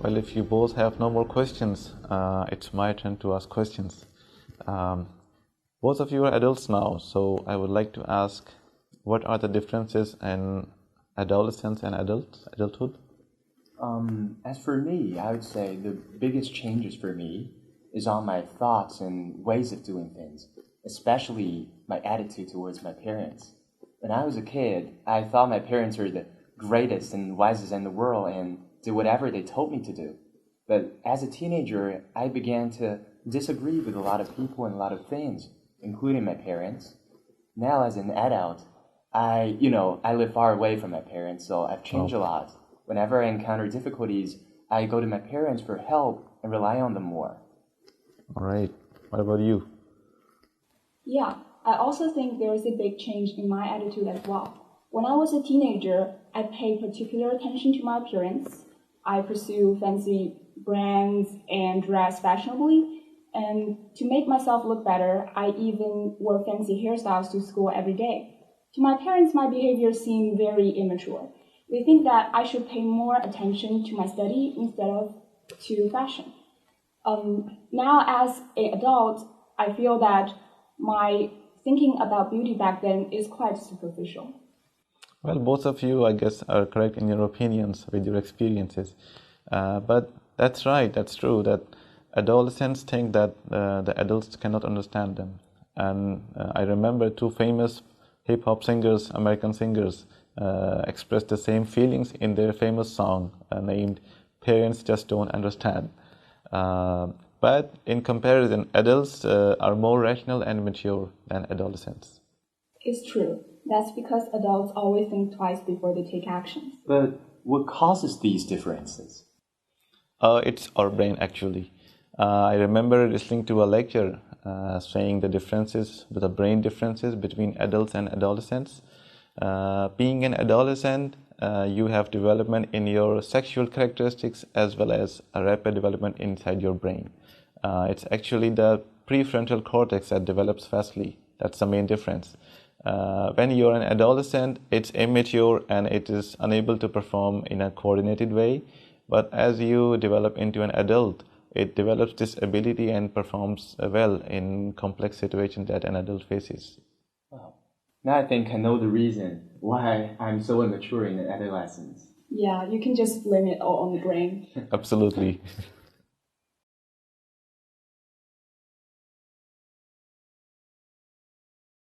Well, if you both have no more questions, it's my turn to ask questions. Um, both of you are adults now, so I would like to ask, what are the differences in adolescence and adulthood? As for me, I would say the biggest changes for me is on my thoughts and ways of doing things, especially my attitude towards my parents. When I was a kid, I thought my parents were the greatest and wisest in the world and did whatever they told me to do. But as a teenager, I began to disagree with a lot of people and a lot of things, including my parents. Now, as an adult, I live far away from my parents, so I've changed a lot. Whenever I encounter difficulties, I go to my parents for help and rely on them more. All right. What about you? Yeah, I also think there is a big change in my attitude as well. When I was a teenager, I paid particular attention to my appearance. I pursue fancy brands and dress fashionably. And to make myself look better, I even wore fancy hairstyles to school every day. To my parents, my behavior seemed very immature. They think that I should pay more attention to my study instead of to fashion. Now, as an adult, I feel that my thinking about beauty back then is quite superficial. Well, both of you, I guess, are correct in your opinions with your experiences. But that's right, that's true, that adolescents think that the adults cannot understand them. And I remember two famous hip-hop singers, American singers, expressed the same feelings in their famous song named Parents Just Don't Understand. But in comparison, adults are more rational and mature than adolescents. It's true. That's because adults always think twice before they take actions. But what causes these differences? It's our brain, actually. I remember listening to a lecture saying the brain differences between adults and adolescents. Being an adolescent, you have development in your sexual characteristics as well as a rapid development inside your brain. It's actually the prefrontal cortex that develops fastly. That's the main difference. When you're an adolescent, it's immature and it is unable to perform in a coordinated way. But as you develop into an adult, it develops this ability and performs well in complex situations that an adult faces. Wow. Now I think I know the reason why I'm so immature in adolescence. Yeah, you can just blame it all on the brain. Absolutely.